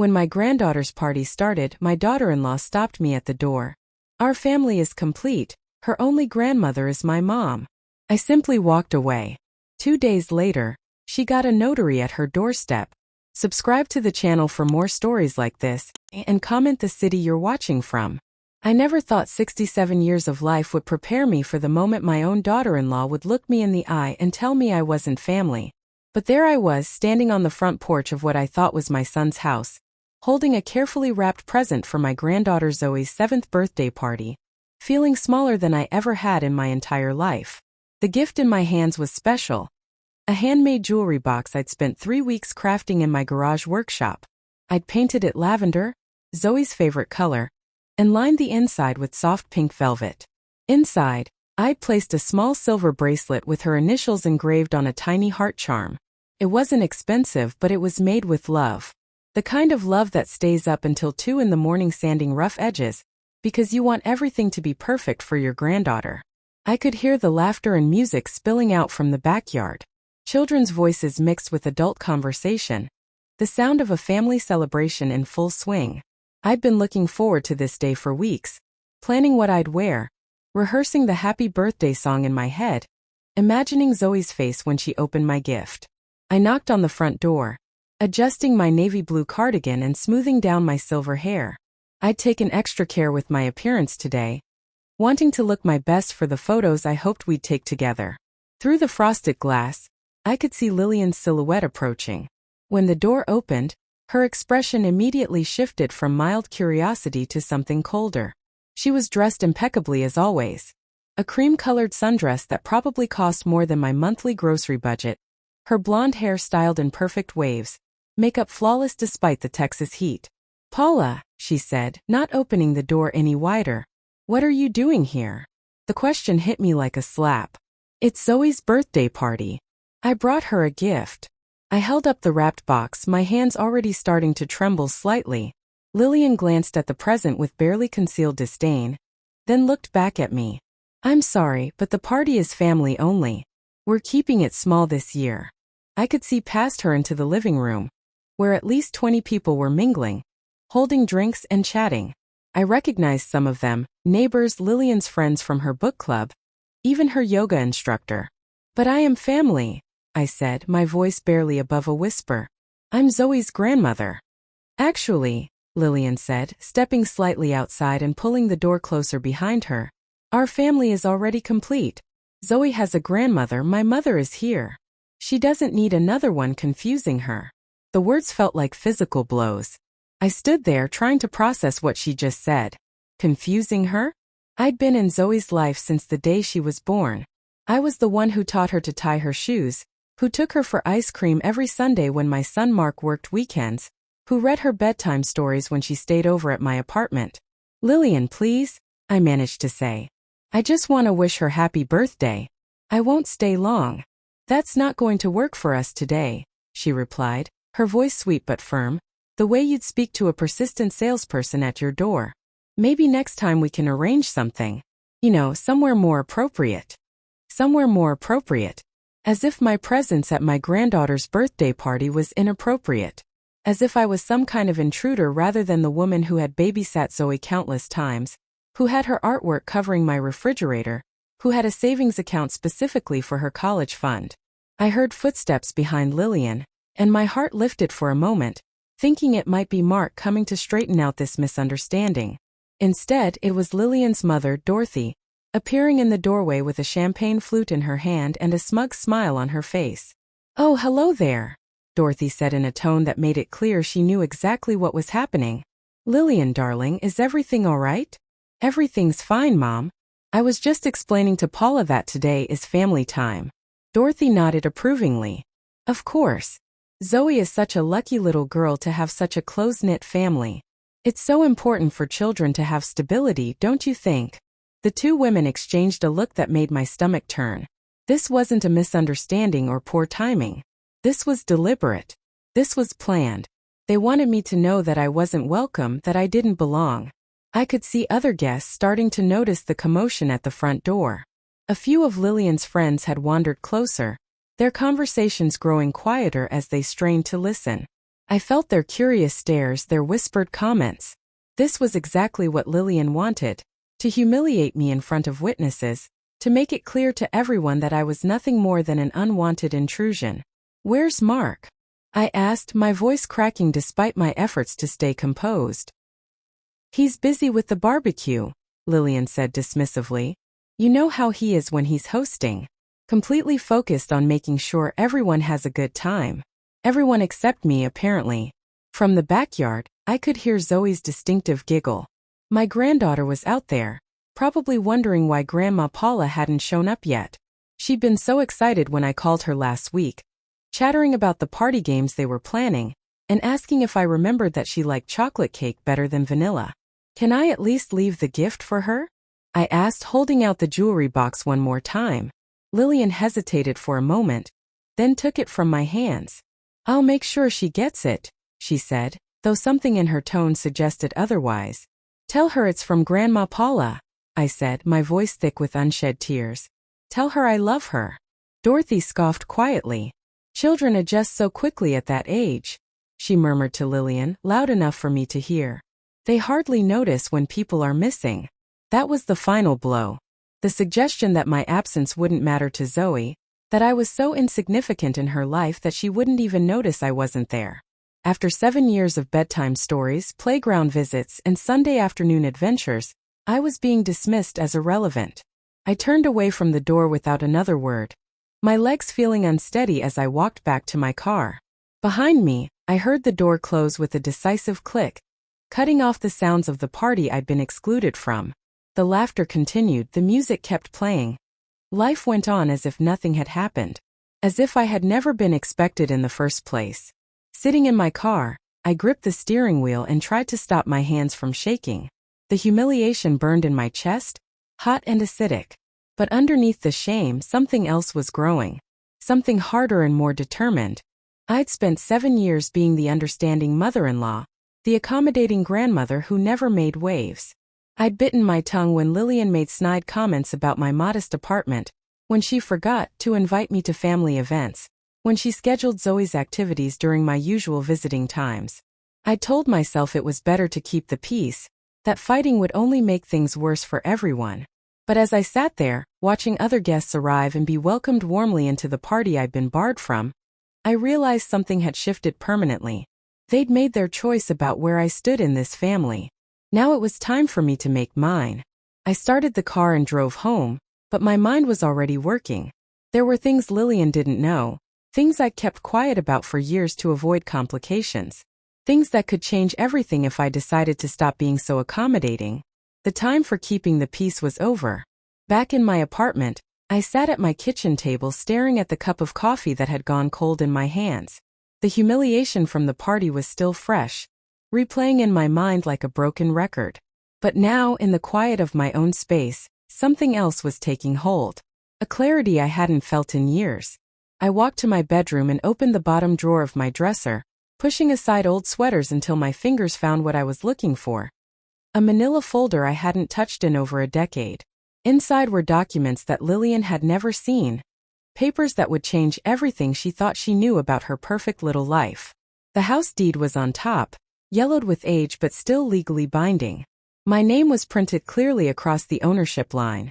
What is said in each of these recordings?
When my granddaughter's party started, my daughter-in-law stopped me at the door. Our family is complete. Her only grandmother is my mom. I simply walked away. 2 days later, she got a notary at her doorstep. Subscribe to the channel for more stories like this, and comment the city you're watching from. I never thought 67 years of life would prepare me for the moment my own daughter-in-law would look me in the eye and tell me I wasn't family. But there I was, standing on the front porch of what I thought was my son's house, holding a carefully wrapped present for my granddaughter Zoe's 7th birthday party, feeling smaller than I ever had in my entire life. The gift in my hands was special. A handmade jewelry box I'd spent 3 weeks crafting in my garage workshop. I'd painted it lavender, Zoe's favorite color, and lined the inside with soft pink velvet. Inside, I'd placed a small silver bracelet with her initials engraved on a tiny heart charm. It wasn't expensive, but it was made with love. The kind of love that stays up until 2 in the morning sanding rough edges, because you want everything to be perfect for your granddaughter. I could hear the laughter and music spilling out from the backyard. Children's voices mixed with adult conversation. The sound of a family celebration in full swing. I'd been looking forward to this day for weeks, planning what I'd wear, rehearsing the happy birthday song in my head, imagining Zoe's face when she opened my gift. I knocked on the front door, adjusting my navy blue cardigan and smoothing down my silver hair. I'd taken extra care with my appearance today, wanting to look my best for the photos I hoped we'd take together. Through the frosted glass, I could see Lilian's silhouette approaching. When the door opened, her expression immediately shifted from mild curiosity to something colder. She was dressed impeccably as always. A cream-colored sundress that probably cost more than my monthly grocery budget. Her blonde hair styled in perfect waves, makeup flawless despite the Texas heat. "Paula," she said, not opening the door any wider. "What are you doing here?" The question hit me like a slap. "It's Zoe's birthday party. I brought her a gift." I held up the wrapped box, my hands already starting to tremble slightly. Lilian glanced at the present with barely concealed disdain, then looked back at me. "I'm sorry, but the party is family only. We're keeping it small this year." I could see past her into the living room, where at least 20 people were mingling, holding drinks and chatting. I recognized some of them, neighbors, Lilian's friends from her book club, even her yoga instructor. "But I am family," I said, my voice barely above a whisper. "I'm Zoe's grandmother." "Actually," Lilian said, stepping slightly outside and pulling the door closer behind her, "our family is already complete. Zoe has a grandmother, my mother is here. She doesn't need another one confusing her." The words felt like physical blows. I stood there trying to process what she just said. Confusing her? I'd been in Zoe's life since the day she was born. I was the one who taught her to tie her shoes, who took her for ice cream every Sunday when my son Mark worked weekends, who read her bedtime stories when she stayed over at my apartment. "Lilian, please," I managed to say. "I just want to wish her happy birthday. I won't stay long." "That's not going to work for us today," she replied, her voice sweet but firm, the way you'd speak to a persistent salesperson at your door. "Maybe next time we can arrange something. Somewhere more appropriate." Somewhere more appropriate. As if my presence at my granddaughter's birthday party was inappropriate. As if I was some kind of intruder rather than the woman who had babysat Zoe countless times, who had her artwork covering my refrigerator, who had a savings account specifically for her college fund. I heard footsteps behind Lilian, and my heart lifted for a moment, thinking it might be Mark coming to straighten out this misunderstanding. Instead, it was Lilian's mother, Dorothy, appearing in the doorway with a champagne flute in her hand and a smug smile on her face. "Oh, hello there," Dorothy said in a tone that made it clear she knew exactly what was happening. "Lilian, darling, is everything all right?" "Everything's fine, Mom. I was just explaining to Paula that today is family time." Dorothy nodded approvingly. "Of course. Zoe is such a lucky little girl to have such a close-knit family. It's so important for children to have stability, don't you think?" The two women exchanged a look that made my stomach turn. This wasn't a misunderstanding or poor timing. This was deliberate. This was planned. They wanted me to know that I wasn't welcome, that I didn't belong. I could see other guests starting to notice the commotion at the front door. A few of Lilian's friends had wandered closer, their conversations growing quieter as they strained to listen. I felt their curious stares, their whispered comments. This was exactly what Lilian wanted, to humiliate me in front of witnesses, to make it clear to everyone that I was nothing more than an unwanted intrusion. "Where's Mark?" I asked, my voice cracking despite my efforts to stay composed. "He's busy with the barbecue," Lilian said dismissively. "You know how he is when he's hosting. Completely focused on making sure everyone has a good time. Everyone except me, apparently." From the backyard, I could hear Zoe's distinctive giggle. My granddaughter was out there, probably wondering why Grandma Paula hadn't shown up yet. She'd been so excited when I called her last week, chattering about the party games they were planning, and asking if I remembered that she liked chocolate cake better than vanilla. "Can I at least leave the gift for her?" I asked, holding out the jewelry box one more time. Lilian hesitated for a moment, then took it from my hands. "I'll make sure she gets it," she said, though something in her tone suggested otherwise. "Tell her it's from Grandma Paula," I said, my voice thick with unshed tears. "Tell her I love her." Dorothy scoffed quietly. "Children adjust so quickly at that age," she murmured to Lilian, loud enough for me to hear. "They hardly notice when people are missing." That was the final blow. The suggestion that my absence wouldn't matter to Zoe, that I was so insignificant in her life that she wouldn't even notice I wasn't there. After 7 years of bedtime stories, playground visits, and Sunday afternoon adventures, I was being dismissed as irrelevant. I turned away from the door without another word, my legs feeling unsteady as I walked back to my car. Behind me, I heard the door close with a decisive click, cutting off the sounds of the party I'd been excluded from. The laughter continued, the music kept playing. Life went on as if nothing had happened, as if I had never been expected in the first place. Sitting in my car, I gripped the steering wheel and tried to stop my hands from shaking. The humiliation burned in my chest, hot and acidic. But underneath the shame, something else was growing. Something harder and more determined. I'd spent 7 years being the understanding mother-in-law, the accommodating grandmother who never made waves. I'd bitten my tongue when Lilian made snide comments about my modest apartment, when she forgot to invite me to family events, when she scheduled Zoe's activities during my usual visiting times. I told myself it was better to keep the peace, that fighting would only make things worse for everyone. But as I sat there, watching other guests arrive and be welcomed warmly into the party I'd been barred from, I realized something had shifted permanently. They'd made their choice about where I stood in this family. Now it was time for me to make mine. I started the car and drove home, but my mind was already working. There were things Lilian didn't know, things I'd kept quiet about for years to avoid complications. Things that could change everything if I decided to stop being so accommodating. The time for keeping the peace was over. Back in my apartment, I sat at my kitchen table staring at the cup of coffee that had gone cold in my hands. The humiliation from the party was still fresh, replaying in my mind like a broken record. But now, in the quiet of my own space, something else was taking hold. A clarity I hadn't felt in years. I walked to my bedroom and opened the bottom drawer of my dresser, pushing aside old sweaters until my fingers found what I was looking for. A manila folder I hadn't touched in over a decade. Inside were documents that Lilian had never seen. Papers that would change everything she thought she knew about her perfect little life. The house deed was on top, yellowed with age but still legally binding. My name was printed clearly across the ownership line.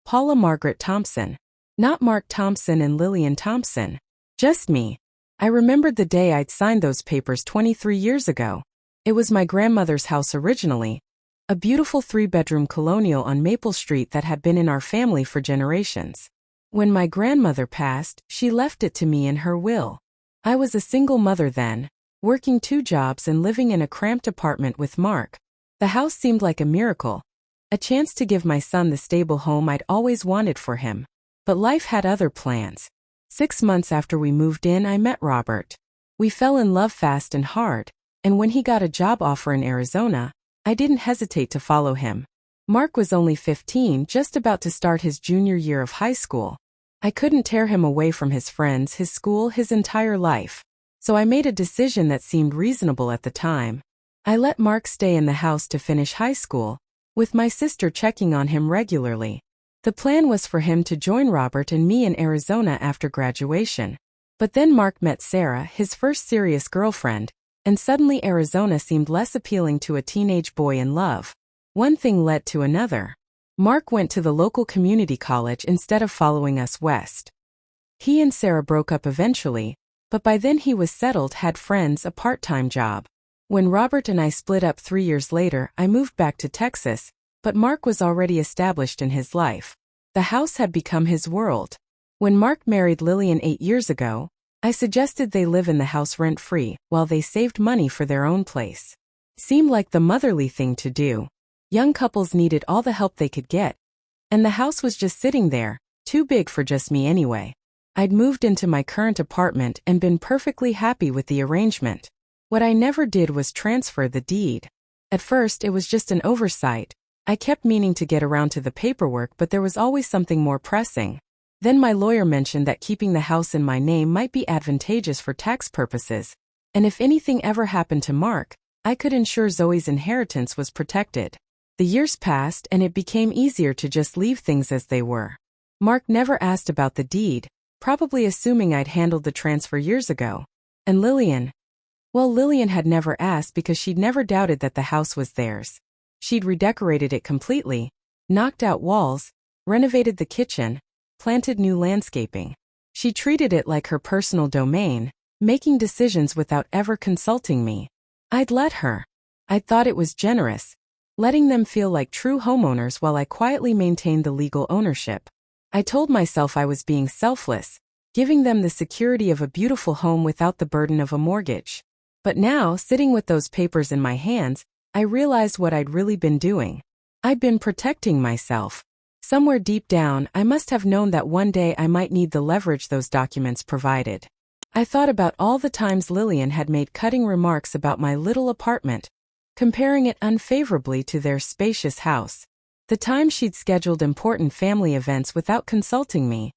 Paula Margaret Thompson. Not Mark Thompson and Lilian Thompson. Just me. I remembered the day I'd signed those papers 23 years ago. It was my grandmother's house originally, a beautiful 3-bedroom colonial on Maple Street that had been in our family for generations. When my grandmother passed, she left it to me in her will. I was a single mother then, working 2 jobs and living in a cramped apartment with Mark. The house seemed like a miracle, a chance to give my son the stable home I'd always wanted for him. But life had other plans. 6 months after we moved in, I met Robert. We fell in love fast and hard, and when he got a job offer in Arizona, I didn't hesitate to follow him. Mark was only 15, just about to start his junior year of high school. I couldn't tear him away from his friends, his school, his entire life. So I made a decision that seemed reasonable at the time. I let Mark stay in the house to finish high school, with my sister checking on him regularly. The plan was for him to join Robert and me in Arizona after graduation. But then Mark met Sarah, his first serious girlfriend, and suddenly Arizona seemed less appealing to a teenage boy in love. One thing led to another. Mark went to the local community college instead of following us west. He and Sarah broke up eventually, but by then he was settled, had friends, a part-time job. When Robert and I split up 3 years later, I moved back to Texas, but Mark was already established in his life. The house had become his world. When Mark married Lilian 8 years ago, I suggested they live in the house rent-free, while they saved money for their own place. Seemed like the motherly thing to do. Young couples needed all the help they could get, and the house was just sitting there, too big for just me anyway. I'd moved into my current apartment and been perfectly happy with the arrangement. What I never did was transfer the deed. At first, it was just an oversight. I kept meaning to get around to the paperwork, but there was always something more pressing. Then my lawyer mentioned that keeping the house in my name might be advantageous for tax purposes, and if anything ever happened to Mark, I could ensure Zoe's inheritance was protected. The years passed and it became easier to just leave things as they were. Mark never asked about the deed, probably assuming I'd handled the transfer years ago. And Lilian? Well, Lilian had never asked because she'd never doubted that the house was theirs. She'd redecorated it completely, knocked out walls, renovated the kitchen, planted new landscaping. She treated it like her personal domain, making decisions without ever consulting me. I'd let her. I thought it was generous, letting them feel like true homeowners while I quietly maintained the legal ownership. I told myself I was being selfless, giving them the security of a beautiful home without the burden of a mortgage. But now, sitting with those papers in my hands, I realized what I'd really been doing. I'd been protecting myself. Somewhere deep down, I must have known that one day I might need the leverage those documents provided. I thought about all the times Lilian had made cutting remarks about my little apartment, comparing it unfavorably to their spacious house. The time she'd scheduled important family events without consulting me,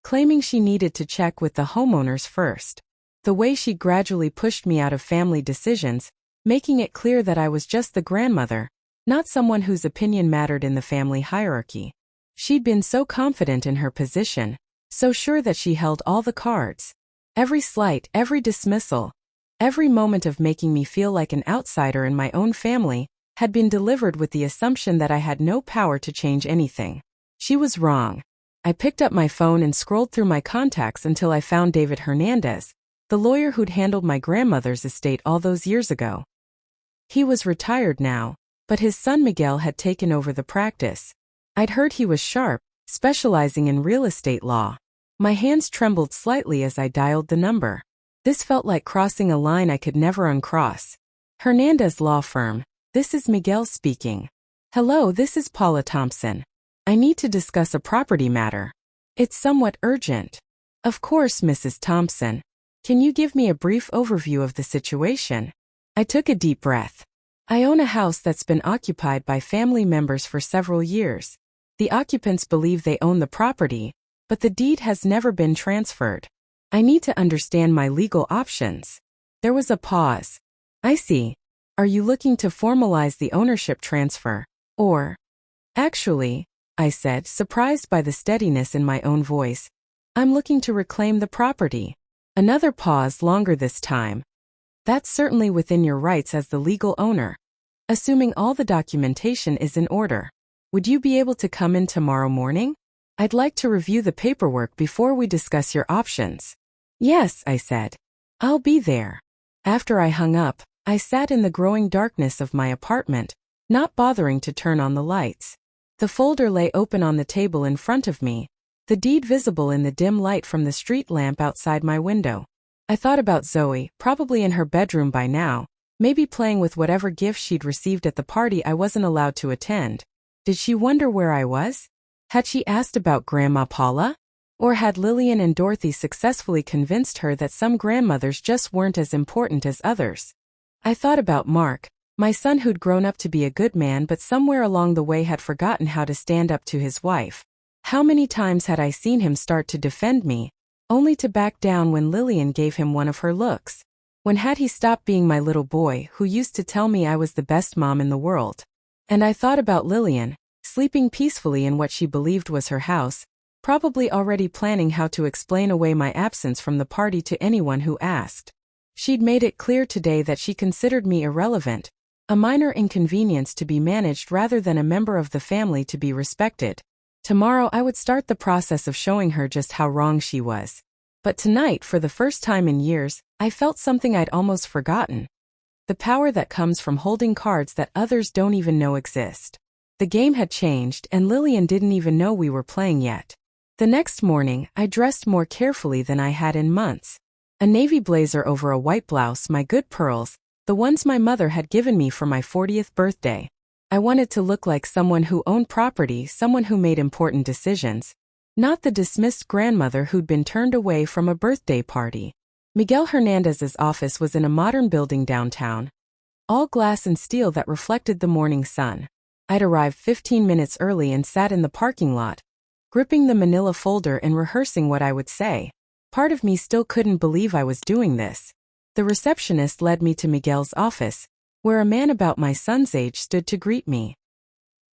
claiming she needed to check with the homeowners first. The way she gradually pushed me out of family decisions, making it clear that I was just the grandmother, not someone whose opinion mattered in the family hierarchy. She'd been so confident in her position, so sure that she held all the cards. Every slight, every dismissal, every moment of making me feel like an outsider in my own family had been delivered with the assumption that I had no power to change anything. She was wrong. I picked up my phone and scrolled through my contacts until I found David Hernandez, the lawyer who'd handled my grandmother's estate all those years ago. He was retired now, but his son Miguel had taken over the practice. I'd heard he was sharp, specializing in real estate law. My hands trembled slightly as I dialed the number. This felt like crossing a line I could never uncross. Hernandez Law Firm, this is Miguel speaking. Hello, this is Paula Thompson. I need to discuss a property matter. It's somewhat urgent. Of course, Mrs. Thompson. Can you give me a brief overview of the situation? I took a deep breath. I own a house that's been occupied by family members for several years. The occupants believe they own the property, but the deed has never been transferred. I need to understand my legal options. There was a pause. I see. Are you looking to formalize the ownership transfer, or? Actually, I said, surprised by the steadiness in my own voice, I'm looking to reclaim the property. Another pause, longer this time. That's certainly within your rights as the legal owner, assuming all the documentation is in order. Would you be able to come in tomorrow morning? I'd like to review the paperwork before we discuss your options. Yes, I said. I'll be there. After I hung up, I sat in the growing darkness of my apartment, not bothering to turn on the lights. The folder lay open on the table in front of me, the deed visible in the dim light from the street lamp outside my window. I thought about Zoe, probably in her bedroom by now, maybe playing with whatever gift she'd received at the party I wasn't allowed to attend. Did she wonder where I was? Had she asked about Grandma Paula? Or had Lilian and Dorothy successfully convinced her that some grandmothers just weren't as important as others? I thought about Mark, my son who'd grown up to be a good man but somewhere along the way had forgotten how to stand up to his wife. How many times had I seen him start to defend me, only to back down when Lilian gave him one of her looks? When had he stopped being my little boy who used to tell me I was the best mom in the world? And I thought about Lilian, sleeping peacefully in what she believed was her house, probably already planning how to explain away my absence from the party to anyone who asked. She'd made it clear today that she considered me irrelevant, a minor inconvenience to be managed rather than a member of the family to be respected. Tomorrow I would start the process of showing her just how wrong she was. But tonight, for the first time in years, I felt something I'd almost forgotten. The power that comes from holding cards that others don't even know exist. The game had changed, and Lilian didn't even know we were playing yet. The next morning, I dressed more carefully than I had in months. A navy blazer over a white blouse, my good pearls, the ones my mother had given me for my 40th birthday. I wanted to look like someone who owned property, someone who made important decisions. Not the dismissed grandmother who'd been turned away from a birthday party. Miguel Hernandez's office was in a modern building downtown, all glass and steel that reflected the morning sun. I'd arrived 15 minutes early and sat in the parking lot, gripping the manila folder and rehearsing what I would say. Part of me still couldn't believe I was doing this. The receptionist led me to Miguel's office, where a man about my son's age stood to greet me.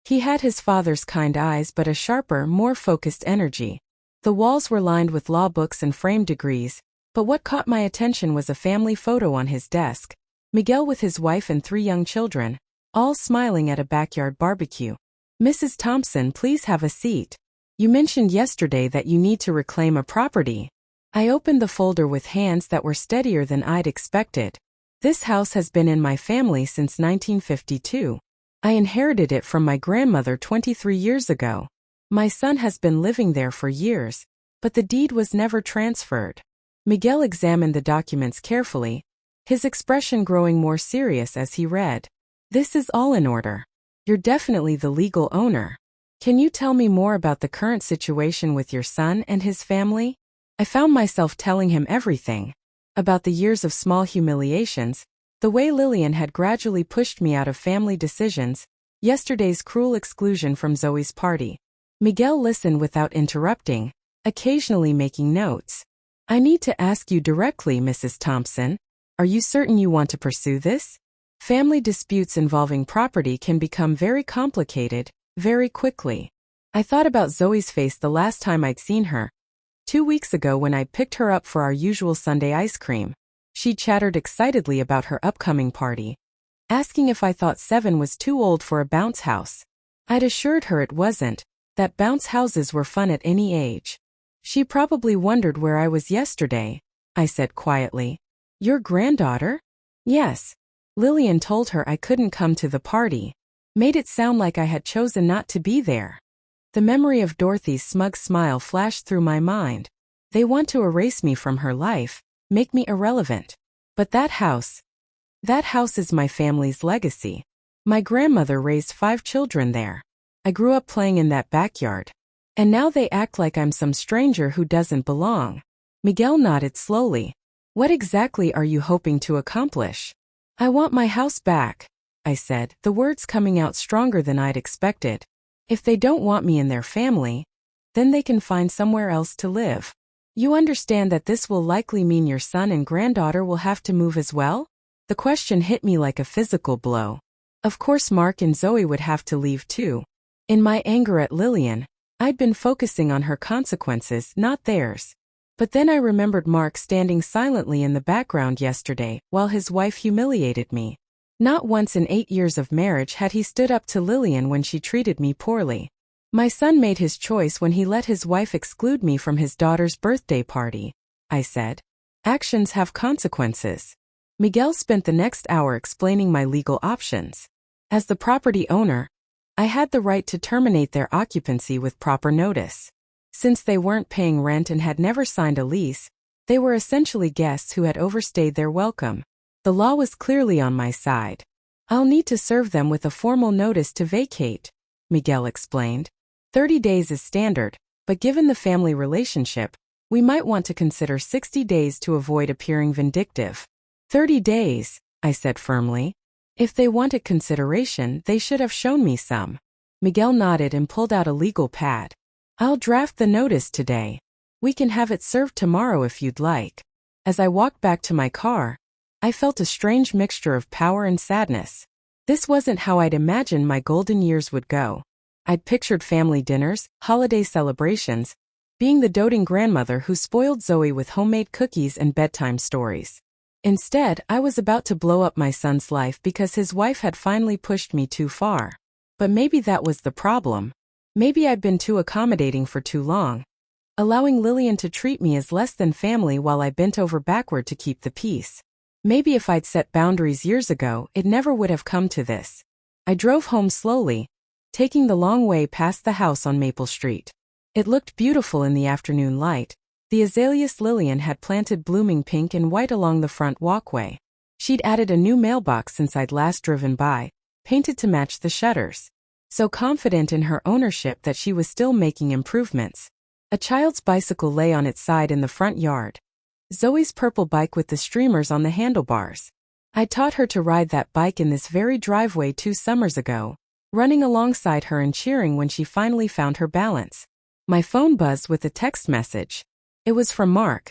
He had his father's kind eyes but a sharper, more focused energy. The walls were lined with law books and framed degrees, but what caught my attention was a family photo on his desk. Miguel with his wife and 3 young children, all smiling at a backyard barbecue. "Mrs. Thompson, please have a seat. You mentioned yesterday that you need to reclaim a property." I opened the folder with hands that were steadier than I'd expected. This house has been in my family since 1952. I inherited it from my grandmother 23 years ago. My son has been living there for years, but the deed was never transferred. Miguel examined the documents carefully, his expression growing more serious as he read. "This is all in order. You're definitely the legal owner. Can you tell me more about the current situation with your son and his family?" I found myself telling him everything. About the years of small humiliations, the way Lilian had gradually pushed me out of family decisions, yesterday's cruel exclusion from Zoe's party. Miguel listened without interrupting, occasionally making notes. "I need to ask you directly, Mrs. Thompson. Are you certain you want to pursue this? Family disputes involving property can become very complicated, very quickly." I thought about Zoe's face the last time I'd seen her. 2 weeks ago when I picked her up for our usual Sunday ice cream. She chattered excitedly about her upcoming party, asking if I thought 7 was too old for a bounce house. I'd assured her it wasn't, that bounce houses were fun at any age. "She probably wondered where I was yesterday," I said quietly. "Your granddaughter?" "Yes." Lilian told her I couldn't come to the party. Made it sound like I had chosen not to be there. The memory of Dorothy's smug smile flashed through my mind. They want to erase me from her life, make me irrelevant. But that house is my family's legacy. My grandmother raised 5 children there. I grew up playing in that backyard. And now they act like I'm some stranger who doesn't belong. Miguel nodded slowly. "What exactly are you hoping to accomplish?" "I want my house back," I said, the words coming out stronger than I'd expected. "If they don't want me in their family, then they can find somewhere else to live. You understand that this will likely mean your son and granddaughter will have to move as well?" The question hit me like a physical blow. Of course Mark and Zoe would have to leave too. In my anger at Lilian, I'd been focusing on her consequences, not theirs. But then I remembered Mark standing silently in the background yesterday while his wife humiliated me. Not once in 8 years of marriage had he stood up to Lilian when she treated me poorly. My son made his choice when he let his wife exclude me from his daughter's birthday party, I said. Actions have consequences. Miguel spent the next hour explaining my legal options. As the property owner, I had the right to terminate their occupancy with proper notice. Since they weren't paying rent and had never signed a lease, they were essentially guests who had overstayed their welcome. The law was clearly on my side. "I'll need to serve them with a formal notice to vacate," Miguel explained. 30 days is standard, but given the family relationship, we might want to consider 60 days to avoid appearing vindictive. 30 days, I said firmly. If they wanted consideration, they should have shown me some. Miguel nodded and pulled out a legal pad. "I'll draft the notice today. We can have it served tomorrow if you'd like." As I walked back to my car, I felt a strange mixture of power and sadness. This wasn't how I'd imagined my golden years would go. I'd pictured family dinners, holiday celebrations, being the doting grandmother who spoiled Zoe with homemade cookies and bedtime stories. Instead, I was about to blow up my son's life because his wife had finally pushed me too far. But maybe that was the problem. Maybe I'd been too accommodating for too long, allowing Lilian to treat me as less than family while I bent over backward to keep the peace. Maybe if I'd set boundaries years ago, it never would have come to this. I drove home slowly, taking the long way past the house on Maple Street. It looked beautiful in the afternoon light. The azaleas Lilian had planted blooming pink and white along the front walkway. She'd added a new mailbox since I'd last driven by, painted to match the shutters. So confident in her ownership that she was still making improvements. A child's bicycle lay on its side in the front yard. Zoe's purple bike with the streamers on the handlebars. I taught her to ride that bike in this very driveway 2 summers ago, running alongside her and cheering when she finally found her balance. My phone buzzed with a text message. It was from Mark.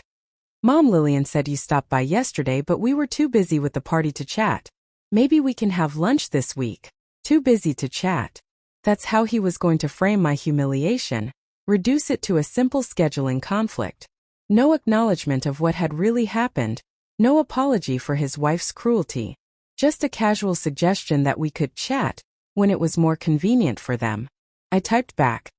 Mom, Lilian said you stopped by yesterday but we were too busy with the party to chat. Maybe we can have lunch this week. Too busy to chat. That's how he was going to frame my humiliation, reduce it to a simple scheduling conflict. No acknowledgement of what had really happened, no apology for his wife's cruelty. Just a casual suggestion that we could chat when it was more convenient for them. I typed back,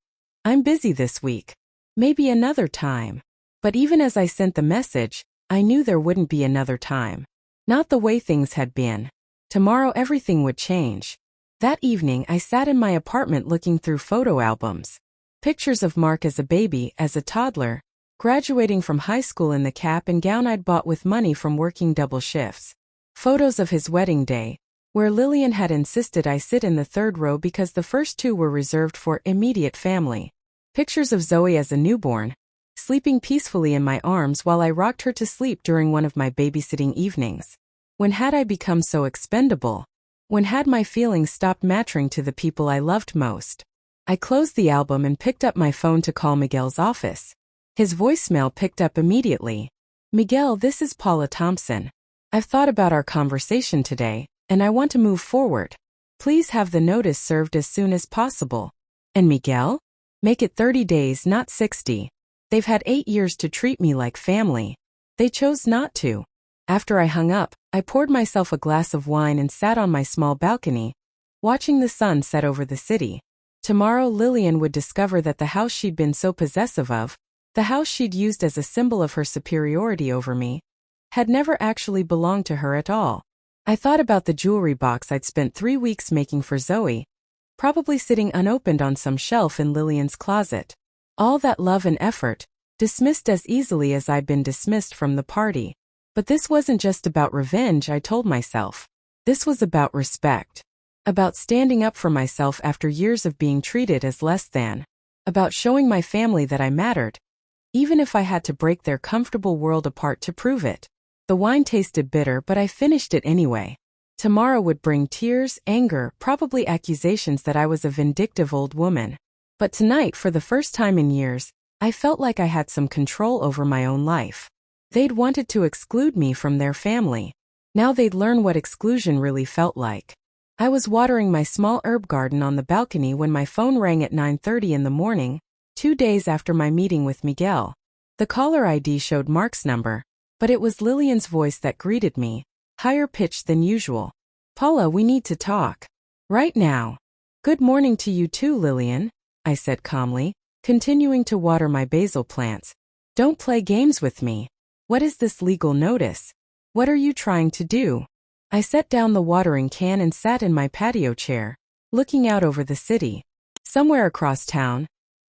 I'm busy this week. Maybe another time. But even as I sent the message, I knew there wouldn't be another time. Not the way things had been. Tomorrow everything would change. That evening I sat in my apartment looking through photo albums. Pictures of Mark as a baby, as a toddler, graduating from high school in the cap and gown I'd bought with money from working double shifts. Photos of his wedding day, where Lilian had insisted I sit in the 3rd row because the first 2 were reserved for immediate family. Pictures of Zoe as a newborn, sleeping peacefully in my arms while I rocked her to sleep during one of my babysitting evenings. When had I become so expendable? When had my feelings stopped mattering to the people I loved most? I closed the album and picked up my phone to call Miguel's office. His voicemail picked up immediately. Miguel, this is Paula Thompson. I've thought about our conversation today, and I want to move forward. Please have the notice served as soon as possible. And Miguel? Make it 30 days, not 60. They've had 8 years to treat me like family. They chose not to. After I hung up, I poured myself a glass of wine and sat on my small balcony, watching the sun set over the city. Tomorrow Lilian would discover that the house she'd been so possessive of, the house she'd used as a symbol of her superiority over me, had never actually belonged to her at all. I thought about the jewelry box I'd spent 3 weeks making for Zoe, probably sitting unopened on some shelf in Lilian's closet. All that love and effort, dismissed as easily as I'd been dismissed from the party. But this wasn't just about revenge, I told myself. This was about respect. About standing up for myself after years of being treated as less than. About showing my family that I mattered, even if I had to break their comfortable world apart to prove it. The wine tasted bitter, but I finished it anyway. Tomorrow would bring tears, anger, probably accusations that I was a vindictive old woman. But tonight, for the first time in years, I felt like I had some control over my own life. They'd wanted to exclude me from their family. Now they'd learn what exclusion really felt like. I was watering my small herb garden on the balcony when my phone rang at 9:30 in the morning, 2 days after my meeting with Miguel. The caller ID showed Mark's number, but it was Lilian's voice that greeted me, higher pitched than usual. Paula, we need to talk. Right now. Good morning to you too, Lilian, I said calmly, continuing to water my basil plants. Don't play games with me. What is this legal notice? What are you trying to do? I set down the watering can and sat in my patio chair, looking out over the city. Somewhere across town,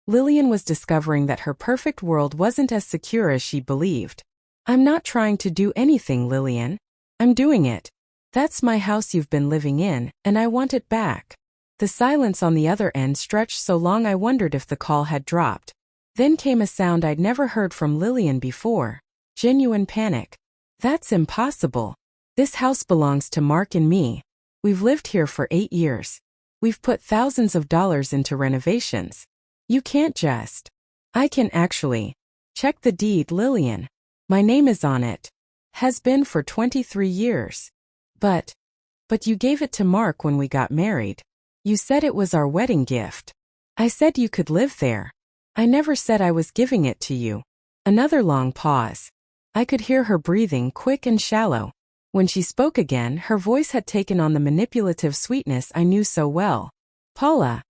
Lilian was discovering that her perfect world wasn't as secure as she believed. I'm not trying to do anything, Lilian. I'm doing it. That's my house you've been living in, and I want it back. The silence on the other end stretched so long I wondered if the call had dropped. Then came a sound I'd never heard from Lilian before. Genuine panic. That's impossible. This house belongs to Mark and me. We've lived here for 8 years. We've put thousands of dollars into renovations. You can't just. I can actually. Check the deed, Lilian. My name is on it. Has been for 23 years. But you gave it to Mark when we got married. You said it was our wedding gift. I said you could live there. I never said I was giving it to you. Another long pause. I could hear her breathing quick and shallow. When she spoke again, her voice had taken on the manipulative sweetness I knew so well. Paula,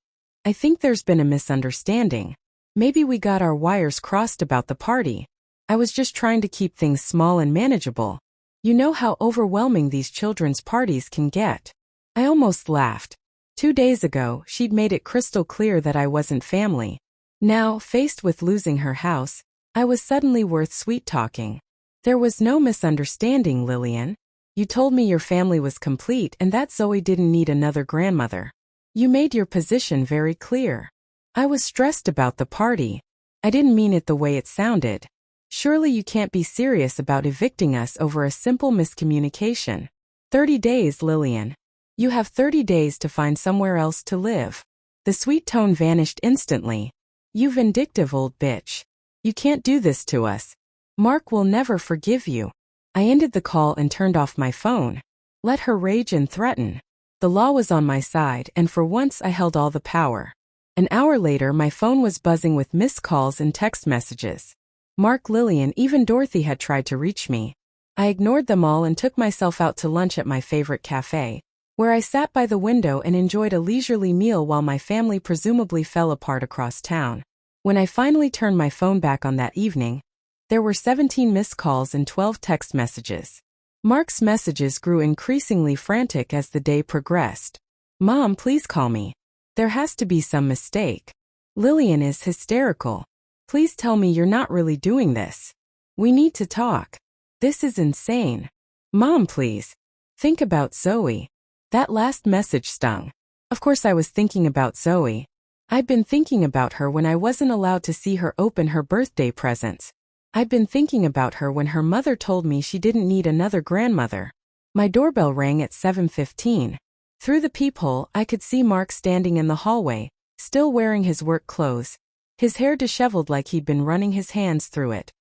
I think there's been a misunderstanding. Maybe we got our wires crossed about the party. I was just trying to keep things small and manageable. You know how overwhelming these children's parties can get. I almost laughed. 2 days ago, she'd made it crystal clear that I wasn't family. Now, faced with losing her house, I was suddenly worth sweet-talking. There was no misunderstanding, Lilian. You told me your family was complete and that Zoe didn't need another grandmother. You made your position very clear. I was stressed about the party. I didn't mean it the way it sounded. Surely you can't be serious about evicting us over a simple miscommunication. 30 days, Lilian. You have 30 days to find somewhere else to live. The sweet tone vanished instantly. You vindictive old bitch. You can't do this to us. Mark will never forgive you. I ended the call and turned off my phone. Let her rage and threaten. The law was on my side, and for once I held all the power. An hour later, my phone was buzzing with missed calls and text messages. Mark, Lilian, even Dorothy had tried to reach me. I ignored them all and took myself out to lunch at my favorite cafe, where I sat by the window and enjoyed a leisurely meal while my family presumably fell apart across town. When I finally turned my phone back on that evening, there were 17 missed calls and 12 text messages. Mark's messages grew increasingly frantic as the day progressed. Mom, please call me. There has to be some mistake. Lilian is hysterical. Please tell me you're not really doing this. We need to talk. This is insane. Mom, please. Think about Zoe. That last message stung. Of course I was thinking about Zoe. I'd been thinking about her when I wasn't allowed to see her open her birthday presents. I'd been thinking about her when her mother told me she didn't need another grandmother. My doorbell rang at 7:15. Through the peephole, I could see Mark standing in the hallway, still wearing his work clothes, his hair disheveled like he'd been running his hands through it.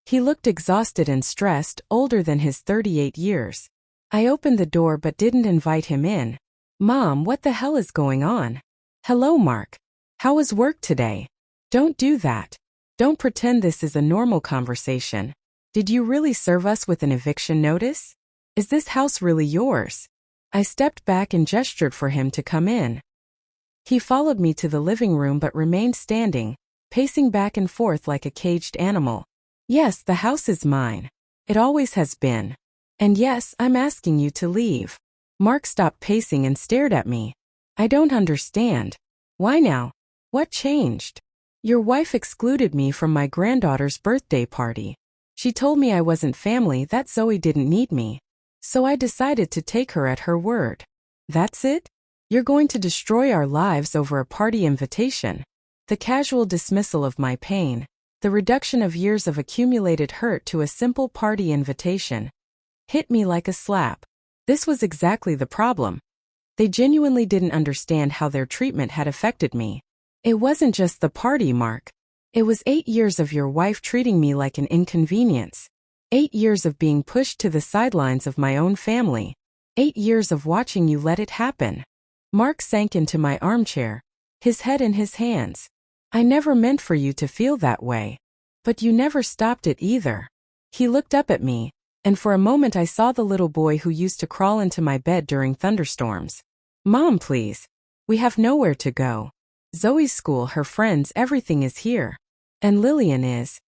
He looked exhausted and stressed, older than his 38 years. I opened the door but didn't invite him in. Mom, what the hell is going on? Hello, Mark. How was work today? Don't do that. Don't pretend this is a normal conversation. Did you really serve us with an eviction notice? Is this house really yours? I stepped back and gestured for him to come in. He followed me to the living room but remained standing, pacing back and forth like a caged animal. Yes, the house is mine. It always has been. And yes, I'm asking you to leave. Mark stopped pacing and stared at me. I don't understand. Why now? What changed? Your wife excluded me from my granddaughter's birthday party. She told me I wasn't family, that Zoe didn't need me. So I decided to take her at her word. That's it? You're going to destroy our lives over a party invitation. The casual dismissal of my pain, the reduction of years of accumulated hurt to a simple party invitation, hit me like a slap. This was exactly the problem. They genuinely didn't understand how their treatment had affected me. It wasn't just the party, Mark. It was 8 years of your wife treating me like an inconvenience. 8 years of being pushed to the sidelines of my own family. 8 years of watching you let it happen. Mark sank into my armchair, his head in his hands. I never meant for you to feel that way. But you never stopped it either. He looked up at me, and for a moment I saw the little boy who used to crawl into my bed during thunderstorms. Mom, please. We have nowhere to go. Zoe's school, her friends, everything is here. And Lilian is.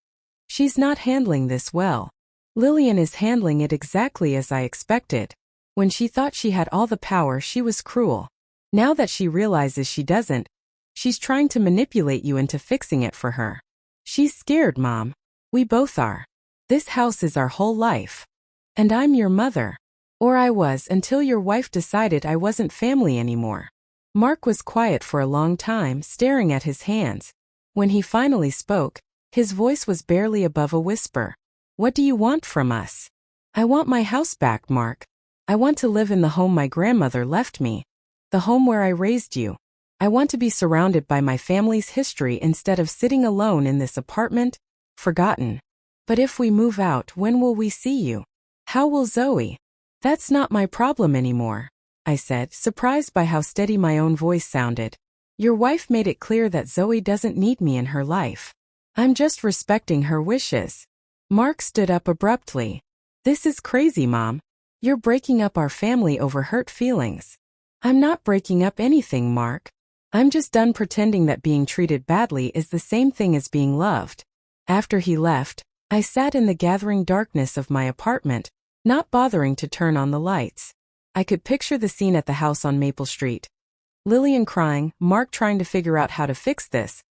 She's not handling this well. Lilian is handling it exactly as I expected. When she thought she had all the power, she was cruel. Now that she realizes she doesn't, she's trying to manipulate you into fixing it for her. She's scared, Mom. We both are. This house is our whole life. And I'm your mother. Or I was until your wife decided I wasn't family anymore. Mark was quiet for a long time, staring at his hands. When he finally spoke, his voice was barely above a whisper. What do you want from us? I want my house back, Mark. I want to live in the home my grandmother left me. The home where I raised you. I want to be surrounded by my family's history instead of sitting alone in this apartment, forgotten. But if we move out, when will we see you? How will Zoe? That's not my problem anymore, I said, surprised by how steady my own voice sounded. Your wife made it clear that Zoe doesn't need me in her life. I'm just respecting her wishes. Mark stood up abruptly. This is crazy, Mom. You're breaking up our family over hurt feelings. I'm not breaking up anything, Mark. I'm just done pretending that being treated badly is the same thing as being loved. After he left, I sat in the gathering darkness of my apartment, not bothering to turn on the lights. I could picture the scene at the house on Maple Street. Lilian crying, Mark trying to figure out how to fix this.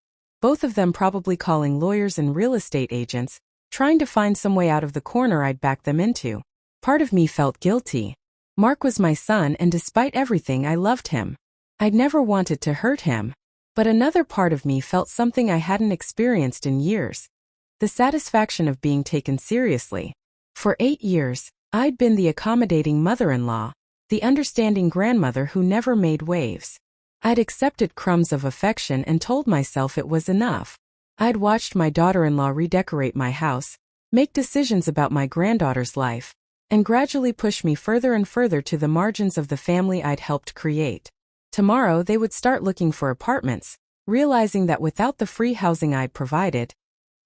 Both of them probably calling lawyers and real estate agents, trying to find some way out of the corner I'd backed them into. Part of me felt guilty. Mark was my son, and despite everything, I loved him. I'd never wanted to hurt him. But another part of me felt something I hadn't experienced in years. The satisfaction of being taken seriously. For 8 years, I'd been the accommodating mother-in-law, the understanding grandmother who never made waves. I'd accepted crumbs of affection and told myself it was enough. I'd watched my daughter-in-law redecorate my house, make decisions about my granddaughter's life, and gradually push me further and further to the margins of the family I'd helped create. Tomorrow they would start looking for apartments, realizing that without the free housing I'd provided,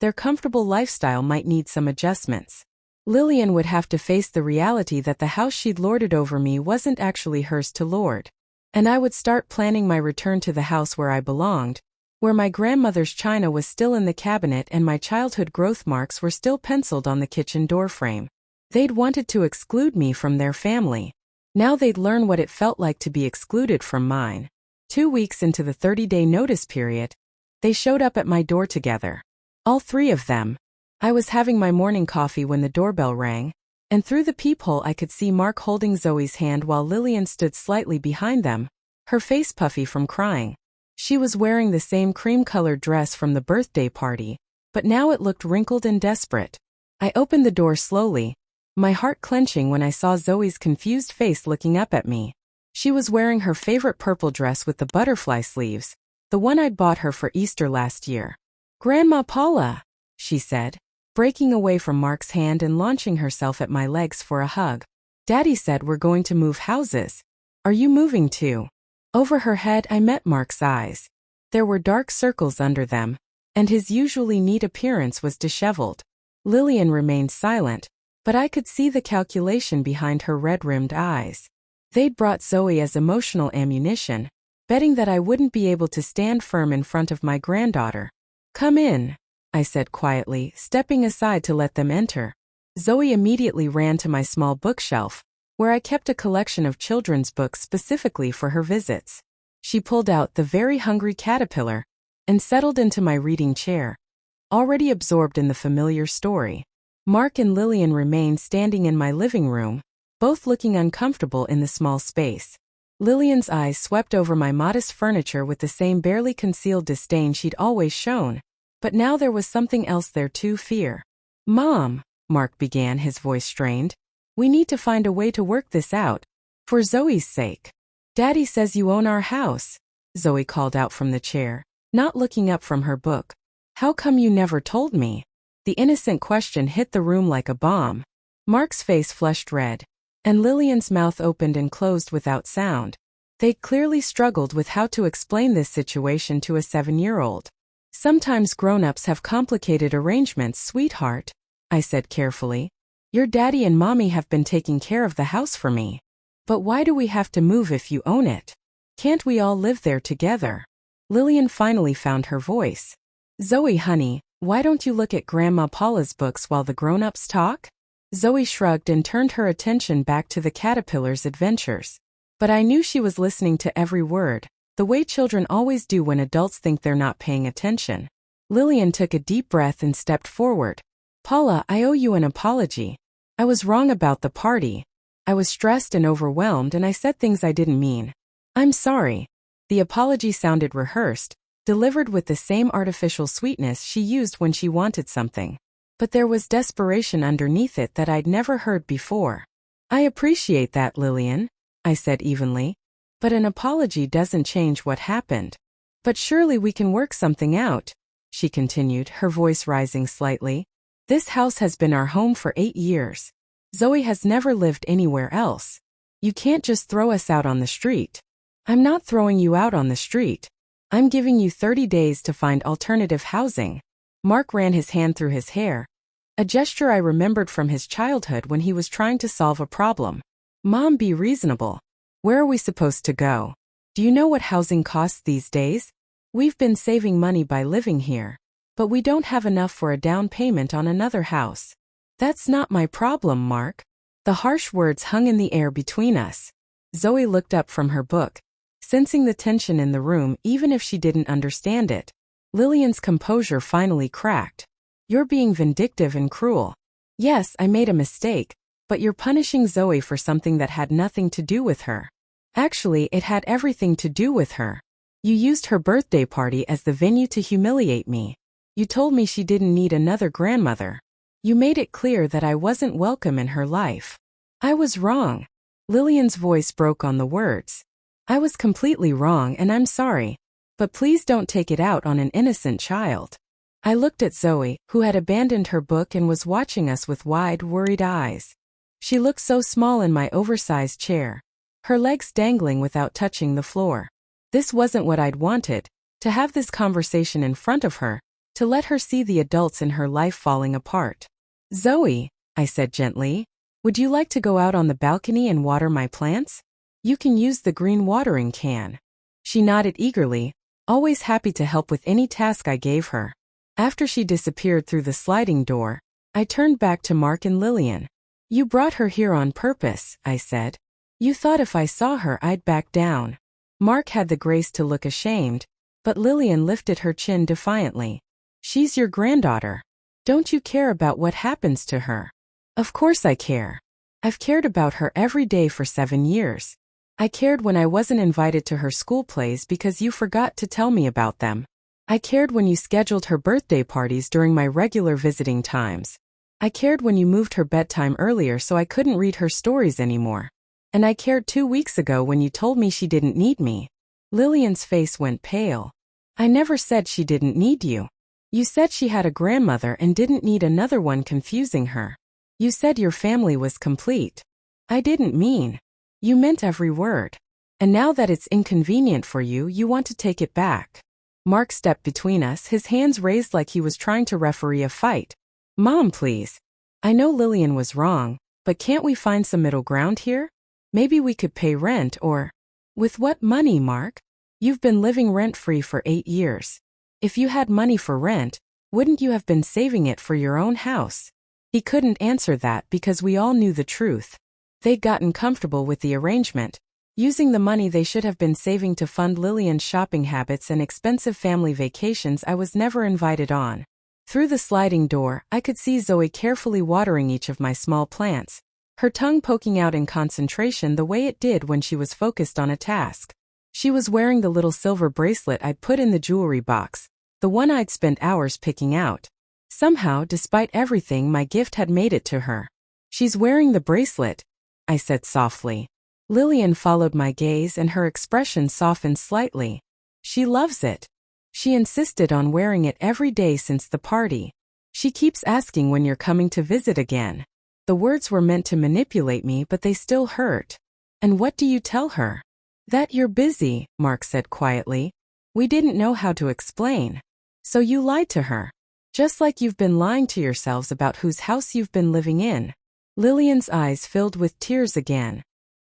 their comfortable lifestyle might need some adjustments. Lilian would have to face the reality that the house she'd lorded over me wasn't actually hers to lord. And I would start planning my return to the house where I belonged, where my grandmother's china was still in the cabinet and my childhood growth marks were still penciled on the kitchen doorframe. They'd wanted to exclude me from their family. Now they'd learn what it felt like to be excluded from mine. 2 weeks into the 30-day notice period, they showed up at my door together. All 3 of them. I was having my morning coffee when the doorbell rang, and through the peephole I could see Mark holding Zoe's hand while Lilian stood slightly behind them, her face puffy from crying. She was wearing the same cream-colored dress from the birthday party, but now it looked wrinkled and desperate. I opened the door slowly, my heart clenching when I saw Zoe's confused face looking up at me. She was wearing her favorite purple dress with the butterfly sleeves, the one I'd bought her for Easter last year. "Grandma Paula," she said, breaking away from Mark's hand and launching herself at my legs for a hug. "Daddy said we're going to move houses. Are you moving too?" Over her head I met Mark's eyes. There were dark circles under them, and his usually neat appearance was disheveled. Lilian remained silent, but I could see the calculation behind her red-rimmed eyes. They'd brought Zoe as emotional ammunition, betting that I wouldn't be able to stand firm in front of my granddaughter. "Come in," I said quietly, stepping aside to let them enter. Zoe immediately ran to my small bookshelf, where I kept a collection of children's books specifically for her visits. She pulled out The Very Hungry Caterpillar and settled into my reading chair, already absorbed in the familiar story. Mark and Lilian remained standing in my living room, both looking uncomfortable in the small space. Lilian's eyes swept over my modest furniture with the same barely concealed disdain she'd always shown, but now there was something else there too, fear. "Mom," Mark began, his voice strained, "we need to find a way to work this out. For Zoe's sake." "Daddy says you own our house," Zoe called out from the chair, not looking up from her book. "How come you never told me?" The innocent question hit the room like a bomb. Mark's face flushed red, and Lilian's mouth opened and closed without sound. They'd clearly struggled with how to explain this situation to a 7-year-old. "Sometimes grown-ups have complicated arrangements, sweetheart," I said carefully. "Your daddy and mommy have been taking care of the house for me. But why do we have to move if you own it? Can't we all live there together?" Lilian finally found her voice. "Zoe, honey, why don't you look at Grandma Paula's books while the grown-ups talk?" Zoe shrugged and turned her attention back to the caterpillar's adventures. But I knew she was listening to every word, the way children always do when adults think they're not paying attention. Lilian took a deep breath and stepped forward. "Paula, I owe you an apology. I was wrong about the party. I was stressed and overwhelmed and I said things I didn't mean. I'm sorry." The apology sounded rehearsed, delivered with the same artificial sweetness she used when she wanted something. But there was desperation underneath it that I'd never heard before. "I appreciate that, Lilian," I said evenly. "But an apology doesn't change what happened." "But surely we can work something out," she continued, her voice rising slightly. "This house has been our home for 8 years. Zoe has never lived anywhere else. You can't just throw us out on the street." "I'm not throwing you out on the street. I'm giving you 30 days to find alternative housing." Mark ran his hand through his hair, A gesture I remembered from his childhood when he was trying to solve a problem. Mom, be reasonable. Where are we supposed to go? Do you know what housing costs these days? We've been saving money by living here, but we don't have enough for a down payment on another house. That's not my problem, Mark. The harsh words hung in the air between us. Zoe looked up from her book, sensing the tension in the room even if she didn't understand it. Lilian's composure finally cracked. You're being vindictive and cruel. Yes, I made a mistake, but you're punishing Zoe for something that had nothing to do with her. Actually, it had everything to do with her. You used her birthday party as the venue to humiliate me. You told me she didn't need another grandmother. You made it clear that I wasn't welcome in her life. I was wrong. Lilian's voice broke on the words. I was completely wrong and I'm sorry. But please don't take it out on an innocent child. I looked at Zoe, who had abandoned her book and was watching us with wide, worried eyes. She looked so small in my oversized chair, her legs dangling without touching the floor. This wasn't what I'd wanted, to have this conversation in front of her, to let her see the adults in her life falling apart. Zoe, I said gently, would you like to go out on the balcony and water my plants? You can use the green watering can. She nodded eagerly, always happy to help with any task I gave her. After she disappeared through the sliding door, I turned back to Mark and Lilian. You brought her here on purpose, I said. You thought if I saw her I'd back down. Mark had the grace to look ashamed, but Lilian lifted her chin defiantly. She's your granddaughter. Don't you care about what happens to her? Of course I care. I've cared about her every day for 7 years. I cared when I wasn't invited to her school plays because you forgot to tell me about them. I cared when you scheduled her birthday parties during my regular visiting times. I cared when you moved her bedtime earlier so I couldn't read her stories anymore. And I cared 2 weeks ago when you told me she didn't need me. Lilian's face went pale. I never said she didn't need you. You said she had a grandmother and didn't need another one confusing her. You said your family was complete. I didn't mean. You meant every word. And now that it's inconvenient for you, you want to take it back. Mark stepped between us, his hands raised like he was trying to referee a fight. Mom, please. I know Lilian was wrong, but can't we find some middle ground here? Maybe we could pay rent or... With what money, Mark? You've been living rent-free for 8 years. If you had money for rent, wouldn't you have been saving it for your own house? He couldn't answer that because we all knew the truth. They'd gotten comfortable with the arrangement, using the money they should have been saving to fund Lilian's shopping habits and expensive family vacations I was never invited on. Through the sliding door, I could see Zoe carefully watering each of my small plants, her tongue poking out in concentration the way it did when she was focused on a task. She was wearing the little silver bracelet I'd put in the jewelry box, the one I'd spent hours picking out. Somehow, despite everything, my gift had made it to her. She's wearing the bracelet, I said softly. Lilian followed my gaze and her expression softened slightly. She loves it. She insisted on wearing it every day since the party. She keeps asking when you're coming to visit again. The words were meant to manipulate me, but they still hurt. And what do you tell her? That you're busy, Mark said quietly. We didn't know how to explain. So you lied to her. Just like you've been lying to yourselves about whose house you've been living in. Lilian's eyes filled with tears again.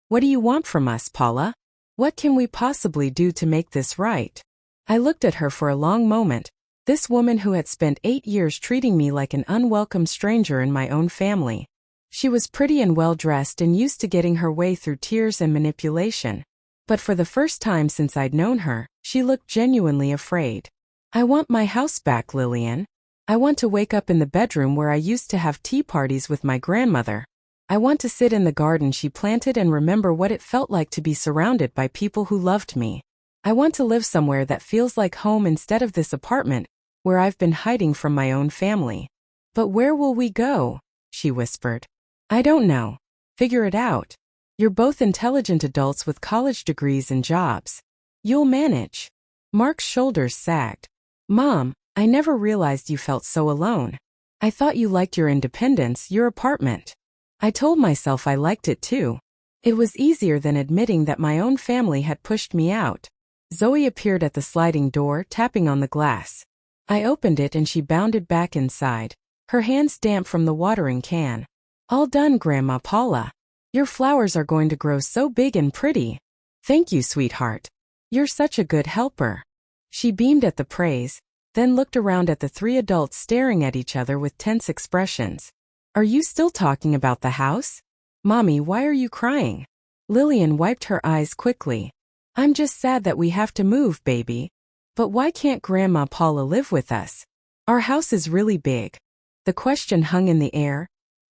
What do you want from us, Paula? What can we possibly do to make this right? I looked at her for a long moment, this woman who had spent 8 years treating me like an unwelcome stranger in my own family. She was pretty and well-dressed and used to getting her way through tears and manipulation. But for the first time since I'd known her, she looked genuinely afraid. I want my house back, Lilian. I want to wake up in the bedroom where I used to have tea parties with my grandmother. I want to sit in the garden she planted and remember what it felt like to be surrounded by people who loved me. I want to live somewhere that feels like home instead of this apartment, where I've been hiding from my own family. But where will we go? She whispered. I don't know. Figure it out. You're both intelligent adults with college degrees and jobs. You'll manage. Mark's shoulders sagged. Mom, I never realized you felt so alone. I thought you liked your independence, your apartment. I told myself I liked it too. It was easier than admitting that my own family had pushed me out. Zoe appeared at the sliding door, tapping on the glass. I opened it and she bounded back inside, her hands damp from the watering can. All done, Grandma Paula. Your flowers are going to grow so big and pretty. Thank you, sweetheart. You're such a good helper. She beamed at the praise, then looked around at the three adults staring at each other with tense expressions. Are you still talking about the house? Mommy, why are you crying? Lilian wiped her eyes quickly. I'm just sad that we have to move, baby. But why can't Grandma Paula live with us? Our house is really big. The question hung in the air,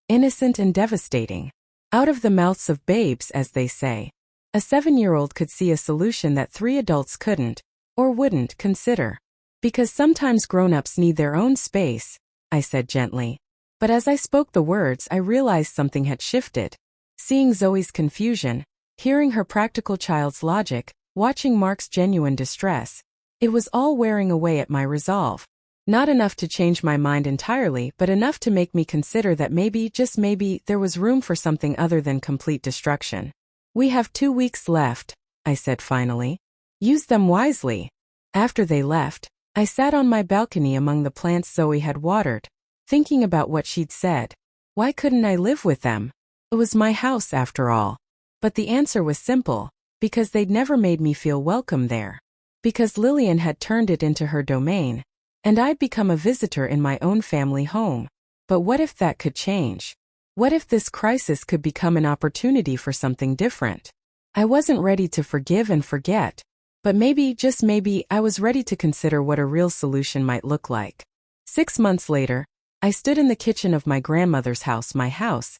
innocent and devastating. Out of the mouths of babes, as they say. A 7-year-old could see a solution that 3 adults couldn't, or wouldn't, consider. Because sometimes grown-ups need their own space, I said gently. But as I spoke the words, I realized something had shifted. Seeing Zoe's confusion, hearing her practical child's logic, watching Mark's genuine distress, it was all wearing away at my resolve. Not enough to change my mind entirely, but enough to make me consider that maybe, just maybe, there was room for something other than complete destruction. We have 2 weeks left, I said finally. Use them wisely. After they left, I sat on my balcony among the plants Zoe had watered, thinking about what she'd said. Why couldn't I live with them? It was my house after all. But the answer was simple, because they'd never made me feel welcome there. Because Lilian had turned it into her domain, and I'd become a visitor in my own family home. But what if that could change? What if this crisis could become an opportunity for something different? I wasn't ready to forgive and forget, but maybe, just maybe, I was ready to consider what a real solution might look like. 6 months later, I stood in the kitchen of my grandmother's house, my house,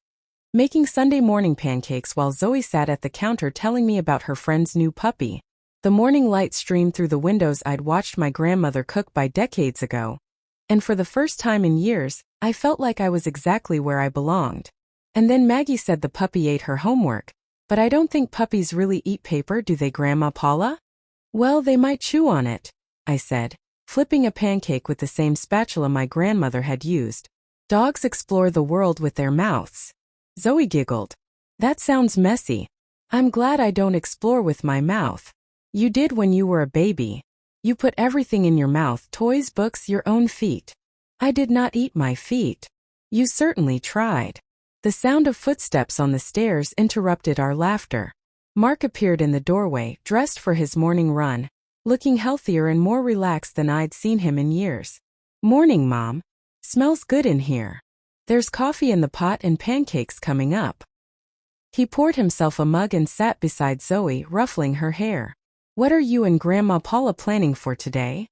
making Sunday morning pancakes while Zoe sat at the counter telling me about her friend's new puppy. The morning light streamed through the windows I'd watched my grandmother cook by decades ago. And for the first time in years, I felt like I was exactly where I belonged. And then Maggie said the puppy ate her homework. But I don't think puppies really eat paper, do they, Grandma Paula? Well, they might chew on it, I said, flipping a pancake with the same spatula my grandmother had used. Dogs explore the world with their mouths. Zoe giggled. That sounds messy. I'm glad I don't explore with my mouth. You did when you were a baby. You put everything in your mouth, toys, books, your own feet. I did not eat my feet. You certainly tried. The sound of footsteps on the stairs interrupted our laughter. Mark appeared in the doorway, dressed for his morning run, looking healthier and more relaxed than I'd seen him in years. Morning, Mom. Smells good in here. There's coffee in the pot and pancakes coming up. He poured himself a mug and sat beside Zoe, ruffling her hair. What are you and Grandma Paula planning for today?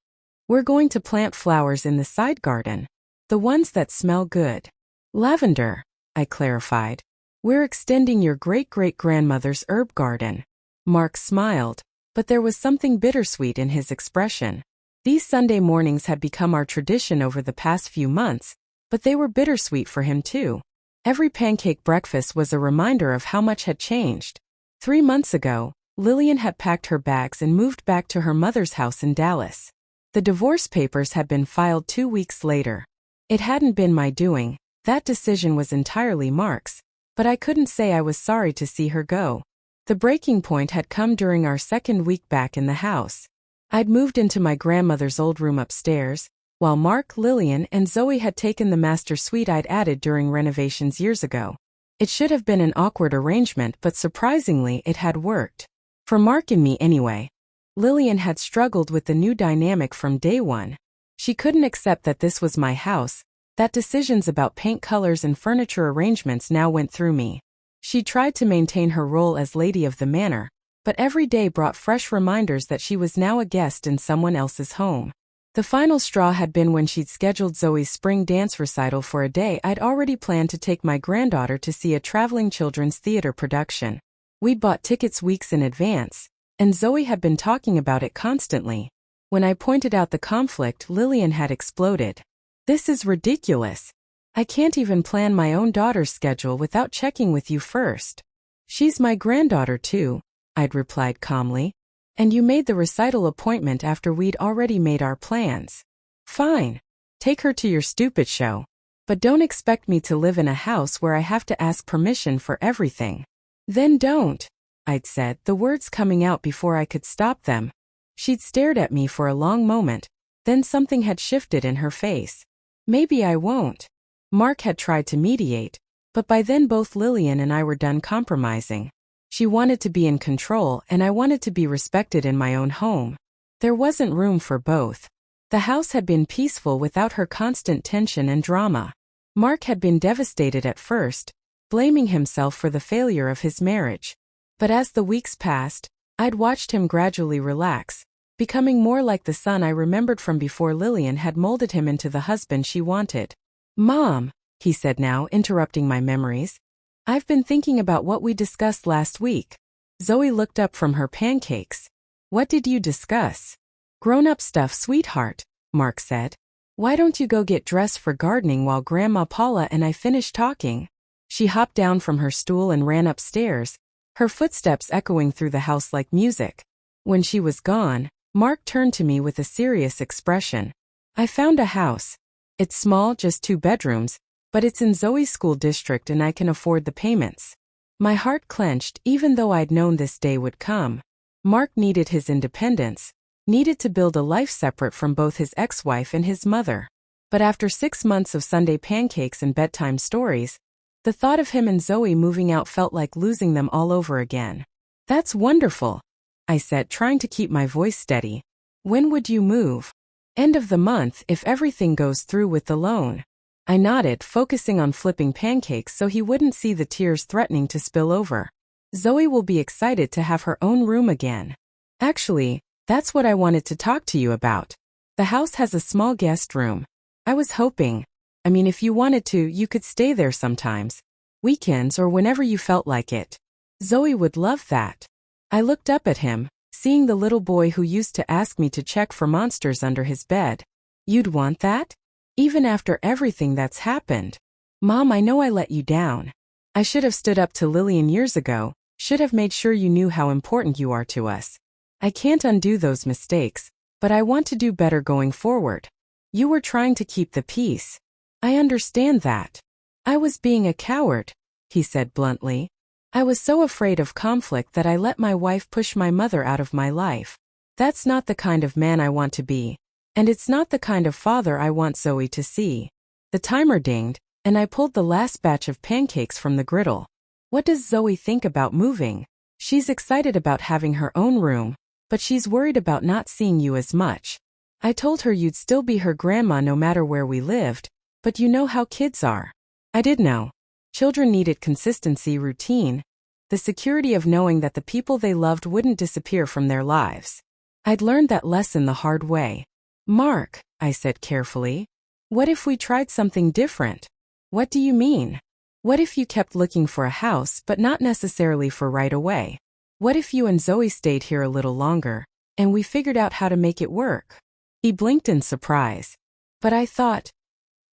We're going to plant flowers in the side garden. The ones that smell good. Lavender, I clarified. We're extending your great-great-grandmother's herb garden. Mark smiled, but there was something bittersweet in his expression. These Sunday mornings had become our tradition over the past few months, but they were bittersweet for him too. Every pancake breakfast was a reminder of how much had changed. 3 months ago, Lilian had packed her bags and moved back to her mother's house in Dallas. The divorce papers had been filed 2 weeks later. It hadn't been my doing, that decision was entirely Mark's, but I couldn't say I was sorry to see her go. The breaking point had come during our second week back in the house. I'd moved into my grandmother's old room upstairs, while Mark, Lilian, and Zoe had taken the master suite I'd added during renovations years ago. It should have been an awkward arrangement, but surprisingly it had worked. For Mark and me anyway. Lilian had struggled with the new dynamic from day one. She couldn't accept that this was my house, that decisions about paint colors and furniture arrangements now went through me. She tried to maintain her role as lady of the manor, but every day brought fresh reminders that she was now a guest in someone else's home. The final straw had been when she'd scheduled Zoe's spring dance recital for a day I'd already planned to take my granddaughter to see a traveling children's theater production. We'd bought tickets weeks in advance, and Zoe had been talking about it constantly. When I pointed out the conflict, Lilian had exploded. This is ridiculous. I can't even plan my own daughter's schedule without checking with you first. She's my granddaughter too, I'd replied calmly. And you made the recital appointment after we'd already made our plans. Fine. Take her to your stupid show. But don't expect me to live in a house where I have to ask permission for everything. Then don't, I'd said, the words coming out before I could stop them. She'd stared at me for a long moment, then something had shifted in her face. Maybe I won't. Mark had tried to mediate, but by then both Lilian and I were done compromising. She wanted to be in control and I wanted to be respected in my own home. There wasn't room for both. The house had been peaceful without her constant tension and drama. Mark had been devastated at first, blaming himself for the failure of his marriage. But as the weeks passed, I'd watched him gradually relax, becoming more like the son I remembered from before Lilian had molded him into the husband she wanted. "Mom," he said now, interrupting my memories, "I've been thinking about what we discussed last week." Zoe looked up from her pancakes. "What did you discuss?" "Grown-up stuff, sweetheart," Mark said. "Why don't you go get dressed for gardening while Grandma Paula and I finish talking?" She hopped down from her stool and ran upstairs, her footsteps echoing through the house like music. When she was gone, Mark turned to me with a serious expression. "I found a house. It's small, just 2 bedrooms, but it's in Zoe's school district and I can afford the payments." My heart clenched even though I'd known this day would come. Mark needed his independence, needed to build a life separate from both his ex-wife and his mother. But after 6 months of Sunday pancakes and bedtime stories, the thought of him and Zoe moving out felt like losing them all over again. "That's wonderful," I said, trying to keep my voice steady. "When would you move?" "End of the month if everything goes through with the loan." I nodded, focusing on flipping pancakes so he wouldn't see the tears threatening to spill over. "Zoe will be excited to have her own room again." "Actually, that's what I wanted to talk to you about. The house has a small guest room. I was hoping, if you wanted to, you could stay there sometimes. Weekends or whenever you felt like it. Zoe would love that." I looked up at him, seeing the little boy who used to ask me to check for monsters under his bed. "You'd want that? Even after everything that's happened?" "Mom, I know I let you down. I should have stood up to Lilian years ago, should have made sure you knew how important you are to us. I can't undo those mistakes, but I want to do better going forward. You were trying to keep the peace. I understand that. I was being a coward," he said bluntly. "I was so afraid of conflict that I let my wife push my mother out of my life. That's not the kind of man I want to be, and it's not the kind of father I want Zoe to see." The timer dinged, and I pulled the last batch of pancakes from the griddle. "What does Zoe think about moving?" "She's excited about having her own room, but she's worried about not seeing you as much. I told her you'd still be her grandma no matter where we lived, but you know how kids are." I did know. Children needed consistency, routine, the security of knowing that the people they loved wouldn't disappear from their lives. I'd learned that lesson the hard way. "Mark," I said carefully, "what if we tried something different?" "What do you mean?" "What if you kept looking for a house but not necessarily for right away? What if you and Zoe stayed here a little longer, and we figured out how to make it work?" He blinked in surprise. "But I thought,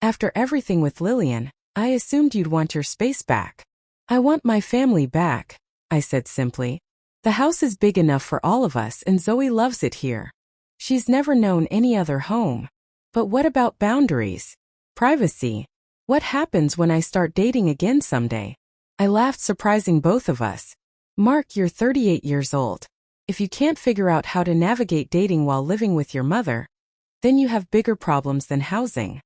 after everything with Lilian, I assumed you'd want your space back." "I want my family back," I said simply. "The house is big enough for all of us and Zoe loves it here. She's never known any other home." "But what about boundaries? Privacy? What happens when I start dating again someday?" I laughed, surprising both of us. "Mark, you're 38 years old. If you can't figure out how to navigate dating while living with your mother, then you have bigger problems than housing."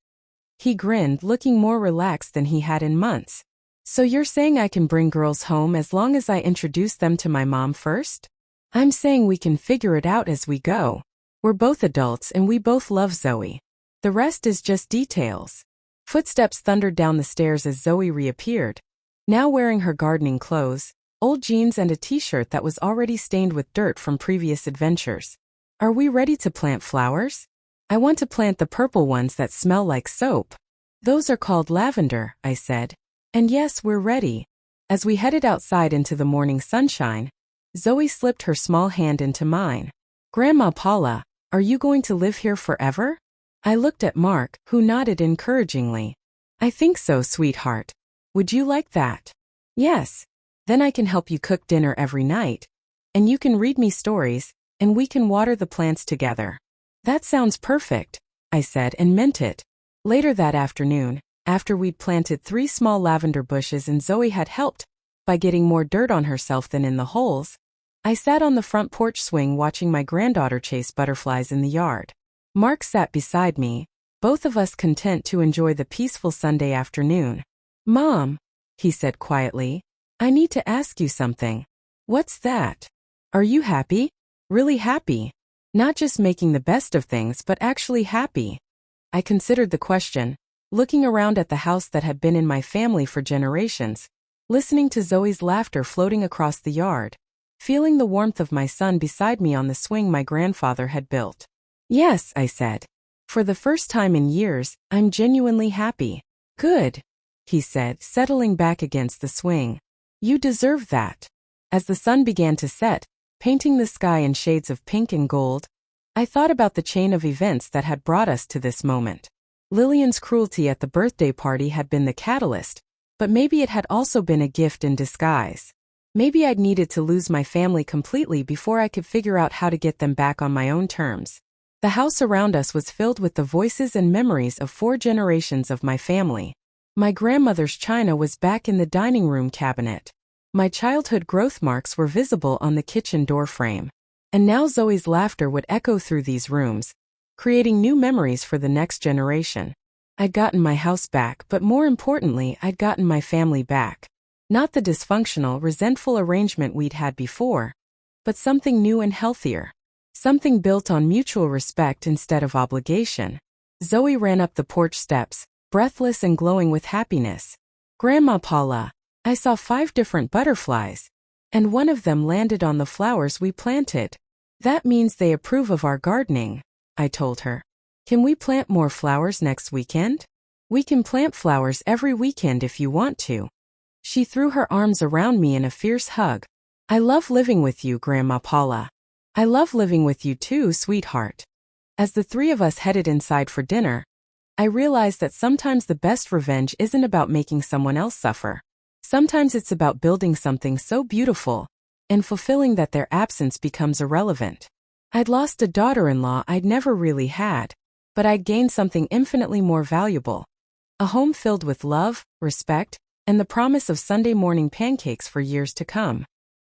He grinned, looking more relaxed than he had in months. "So you're saying I can bring girls home as long as I introduce them to my mom first?" "I'm saying we can figure it out as we go. We're both adults and we both love Zoe. The rest is just details." Footsteps thundered down the stairs as Zoe reappeared, now wearing her gardening clothes, old jeans and a t-shirt that was already stained with dirt from previous adventures. "Are we ready to plant flowers?" "I want to plant the purple ones that smell like soap." "Those are called lavender," I said. "And yes, we're ready." As we headed outside into the morning sunshine, Zoe slipped her small hand into mine. "Grandma Paula, are you going to live here forever?" I looked at Mark, who nodded encouragingly. "I think so, sweetheart. Would you like that?" "Yes. Then I can help you cook dinner every night, and you can read me stories, and we can water the plants together." "That sounds perfect," I said, and meant it. Later that afternoon, after we'd planted 3 small lavender bushes and Zoe had helped by getting more dirt on herself than in the holes, I sat on the front porch swing watching my granddaughter chase butterflies in the yard. Mark sat beside me, both of us content to enjoy the peaceful Sunday afternoon. "Mom," he said quietly, "I need to ask you something." "What's that?" "Are you happy? Really happy? Not just making the best of things but actually happy?" I considered the question, looking around at the house that had been in my family for generations, listening to Zoe's laughter floating across the yard, feeling the warmth of my son beside me on the swing my grandfather had built. "Yes," I said. "For the first time in years, I'm genuinely happy." "Good," he said, settling back against the swing. "You deserve that." As the sun began to set, painting the sky in shades of pink and gold, I thought about the chain of events that had brought us to this moment. Lilian's cruelty at the birthday party had been the catalyst, but maybe it had also been a gift in disguise. Maybe I'd needed to lose my family completely before I could figure out how to get them back on my own terms. The house around us was filled with the voices and memories of 4 generations of my family. My grandmother's china was back in the dining room cabinet. My childhood growth marks were visible on the kitchen door frame. And now Zoe's laughter would echo through these rooms, creating new memories for the next generation. I'd gotten my house back, but more importantly, I'd gotten my family back. Not the dysfunctional, resentful arrangement we'd had before, but something new and healthier. Something built on mutual respect instead of obligation. Zoe ran up the porch steps, breathless and glowing with happiness. "Grandma Paula, I saw 5 different butterflies, and one of them landed on the flowers we planted. That means they approve of our gardening," I told her. "Can we plant more flowers next weekend?" "We can plant flowers every weekend if you want to." She threw her arms around me in a fierce hug. "I love living with you, Grandma Paula." "I love living with you too, sweetheart." As the 3 of us headed inside for dinner, I realized that sometimes the best revenge isn't about making someone else suffer. Sometimes it's about building something so beautiful and fulfilling that their absence becomes irrelevant. I'd lost a daughter-in-law I'd never really had, but I'd gained something infinitely more valuable. A home filled with love, respect, and the promise of Sunday morning pancakes for years to come.